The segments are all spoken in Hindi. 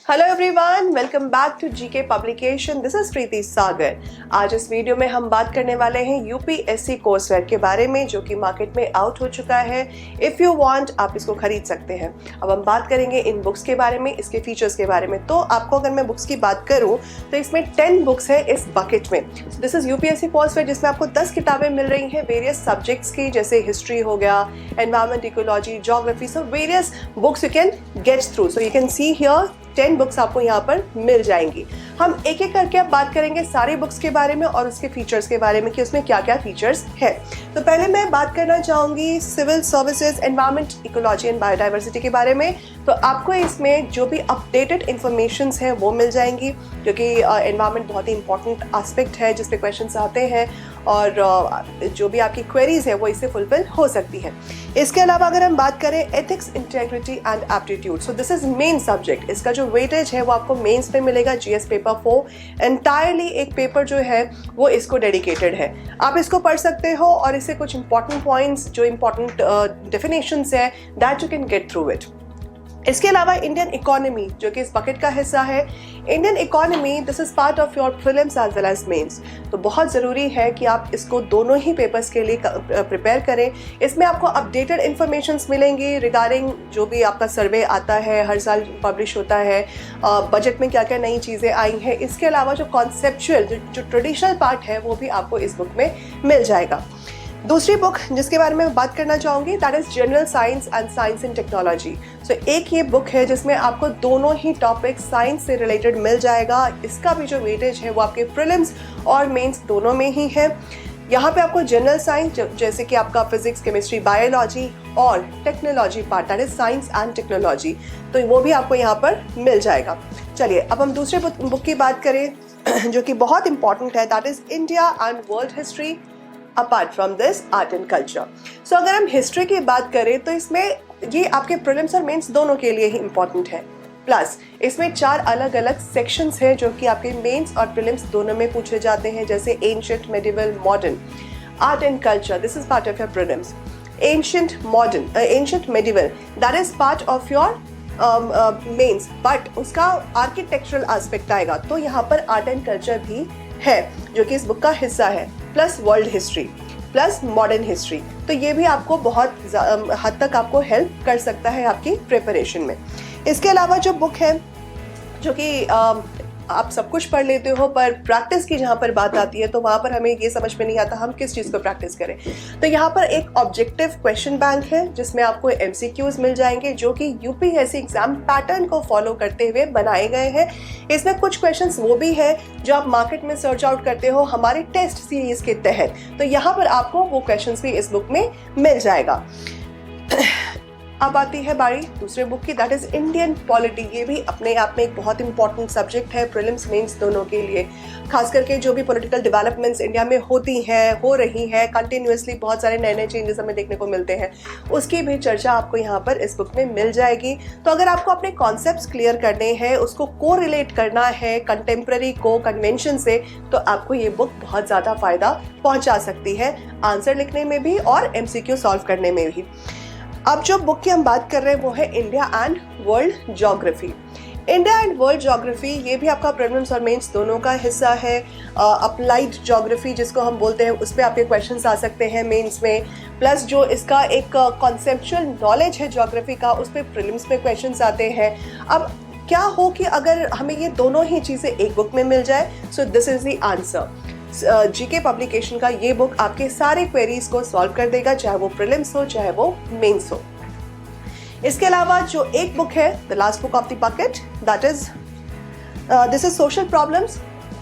Hello everyone, welcome back to GK publication. This is Preeti Sagar. आज इस वीडियो में हम बात करने वाले हैं यूपीएससी कोर्सवेयर के बारे में, जो कि मार्केट में आउट हो चुका है। इफ़ यू वांट, आप इसको खरीद सकते हैं। अब हम बात करेंगे इन बुक्स के बारे में, इसके फीचर्स के बारे में। तो आपको अगर मैं बुक्स की बात करूँ तो इसमें 10 बुक्स है इस बकेट में। दिस इज यूपीएससी कोर्सवेयर, जिसमें आपको 10 किताबें मिल रही हैं वेरियस सब्जेक्ट्स की, जैसे हिस्ट्री हो गया, environment, ecology, geography. So various books you can get through. So you can see here 10 books आपको यहाँ पर मिल जाएंगी। हम एक एक करके अब बात करेंगे सारी बुक्स के बारे में और उसके फीचर्स के बारे में कि उसमें क्या क्या फीचर्स है। तो पहले मैं बात करना चाहूँगी civil services, environment, ecology and biodiversity के बारे में। तो आपको इसमें जो भी अपडेटेड इन्फॉर्मेशंस हैं वो मिल जाएंगी, क्योंकि एनवायरमेंट बहुत ही इंपॉर्टेंट एस्पेक्ट है जिस पे क्वेश्चंस आते हैं और जो भी आपकी क्वेरीज है वो इससे फुलफिल हो सकती है। इसके अलावा अगर हम बात करें ethics, integrity and aptitude, so this is main subject. इसका जो वेटेज है वो आपको मेंस पे मिलेगा, जीएस पेपर 4 एंटायरली एक पेपर जो है वो इसको डेडिकेटेड है। आप इसको पढ़ सकते हो और इससे कुछ इंपॉर्टेंट पॉइंट्स, जो इंपॉर्टेंट डेफिनेशंस है, that you can get through it. इसके अलावा इंडियन इकोनॉमी, जो कि इस बकेट का हिस्सा है। Indian economy, this is part of your prelims as well as mains. तो बहुत ज़रूरी है कि आप इसको दोनों ही पेपर्स के लिए प्रिपेयर करें। इसमें आपको अपडेटेड इन्फॉर्मेशंस मिलेंगी रिगार्डिंग जो भी आपका सर्वे आता है, हर साल पब्लिश होता है, बजट में क्या क्या नई चीज़ें आई हैं। इसके अलावा जो कॉन्सेप्चुअल, जो ट्रेडिशनल पार्ट है, वो भी आपको इस बुक में मिल जाएगा। दूसरी बुक जिसके बारे में बात करना चाहूँगी, that is general science and science in technology. So एक ये बुक है जिसमें आपको दोनों ही टॉपिक साइंस से रिलेटेड मिल जाएगा। इसका भी जो वेटेज है वो आपके प्रीलिम्स और मेंस दोनों में ही है। यहाँ पे आपको जनरल साइंस, जैसे कि आपका फिजिक्स, केमिस्ट्री, बायोलॉजी, और technology part, that is science and technology, तो वो भी आपको यहाँ पर मिल जाएगा। चलिए अब हम दूसरे बुक की बात करें जो कि बहुत इंपॉर्टेंट है, that is India and world history apart from this art and culture. So अगर हम हिस्ट्री की बात करें तो इसमें ये आपके प्रीलिम्स और मेंस दोनों के लिए ही इंपॉर्टेंट है। प्लस इसमें 4 अलग अलग सेक्शंस हैं जो कि आपके मेंस और प्रीलिम्स दोनों में पूछे जाते हैं, जैसे ancient, medieval, modern, art and culture, this is part of your prelims. Ancient modern, ancient medieval, that is part of your mains, but उसका आर्किटेक्चरल एस्पेक्ट आएगा, तो यहाँ पर आर्ट एंड कल्चर भी है जो कि इस बुक का हिस्सा है, plus world history, plus modern history. तो ये भी आपको बहुत हद तक आपको हेल्प कर सकता है आपकी प्रिपरेशन में। इसके अलावा जो बुक है, जो कि आप सब कुछ पढ़ लेते हो, पर प्रैक्टिस की जहाँ पर बात आती है तो वहाँ पर हमें ये समझ में नहीं आता हम किस चीज़ को प्रैक्टिस करें। तो यहाँ पर एक ऑब्जेक्टिव क्वेश्चन बैंक है जिसमें आपको एमसीक्यूज मिल जाएंगे, जो कि यूपीएससी एग्जाम पैटर्न को फॉलो करते हुए बनाए गए हैं। इसमें कुछ क्वेश्चंस वो भी है जो आप मार्केट में सर्च आउट करते हो हमारे टेस्ट सीरीज के तहत, तो यहाँ पर आपको वो क्वेश्चंस भी इस बुक में मिल जाएगा। अब आती है बारी दूसरे बुक की, दैट इज इंडियन पॉलिटी। ये भी अपने आप में एक बहुत इंपॉर्टेंट सब्जेक्ट है प्रीलिम्स मेंस दोनों के लिए। खास करके जो भी पॉलिटिकल डेवलपमेंट्स इंडिया में होती हैं, हो रही हैं कंटिन्यूअसली, बहुत सारे नए नए चेंजेस हमें देखने को मिलते हैं, उसकी भी चर्चा आपको यहाँ पर इस बुक में मिल जाएगी। तो अगर आपको अपने कॉन्सेप्ट्स क्लियर करने हैं, उसको को रिलेट करना है कंटेम्प्रेरी को कन्वेंशन से, तो आपको ये बुक बहुत ज़्यादा फ़ायदा पहुँचा सकती है आंसर लिखने में भी और एमसीक्यू सॉल्व करने में भी। अब जो बुक की हम बात कर रहे हैं वो है India and world geography. India and world geography ये भी आपका प्रीलिम्स और मेंस दोनों का हिस्सा है। अप्लाइड ज्योग्राफी जिसको हम बोलते हैं, उस पर आपके क्वेश्चंस आ सकते हैं मेंस में। प्लस जो इसका एक कॉन्सेप्चुअल नॉलेज है ज्योग्राफी का, उस पर प्रीलिम्स में क्वेश्चंस आते हैं। अब क्या हो कि अगर हमें ये दोनों ही चीज़ें एक बुक में मिल जाए, so this is the answer. GK publication का ये बुक आपके सारे क्वेरीज को सॉल्व कर देगा, चाहे वो प्रीलिम्स हो चाहे वो मेंस हो। इसके अलावा जो एक बुक है, the last book of the bucket, that is this is social problems,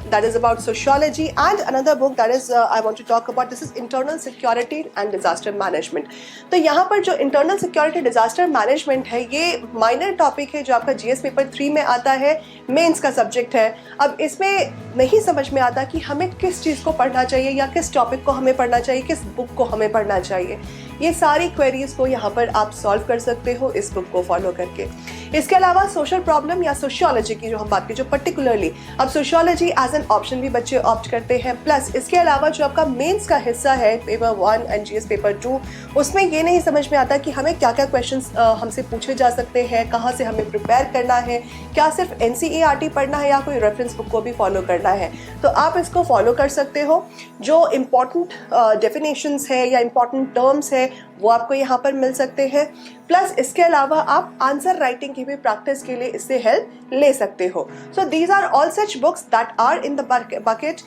that is about sociology, and another book that is I want to talk about, this is internal security and disaster management। तो यहाँ पर जो internal security disaster management है ये minor topic है जो आपका GS पेपर 3 में आता है, मेंस का सब्जेक्ट है। अब इसमें नहीं समझ में आता कि हमें किस चीज़ को पढ़ना चाहिए या किस टॉपिक को हमें पढ़ना चाहिए, किस बुक को हमें पढ़ना चाहिए। ये सारी क्वेरीज को यहाँ पर आप सॉल्व कर सकते हो इस बुक को फॉलो करके। इसके अलावा सोशल प्रॉब्लम या सोशियोलॉजी की जो हम बात करें, जो पर्टिकुलरली अब सोशियोलॉजी एज एन ऑप्शन भी बच्चे ऑप्ट करते हैं। प्लस इसके अलावा जो आपका मेंस का हिस्सा है पेपर 1 एंड जीएस पेपर 2, उसमें ये नहीं समझ में आता कि हमें क्या क्या क्वेश्चंस हमसे पूछे जा सकते हैं, कहाँ से हमें प्रिपेयर करना है, क्या सिर्फ एनसीईआरटी पढ़ना है या कोई रेफरेंस बुक को भी फॉलो करना है। तो आप इसको फॉलो कर सकते हो। जो इम्पॉर्टेंट डेफिनेशंस है या इम्पॉर्टेंट टर्म्स है वो आपको यहाँ पर मिल सकते हैं। प्लस इसके अलावा आप आंसर राइटिंग की भी प्रैक्टिस के लिए इससे हेल्प ले सकते हो। So these are all such books that are in the bucket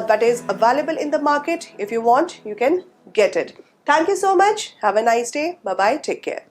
that is available in the market. If you want, you can get it. Thank you so much. Have a nice day. Bye bye. Take care.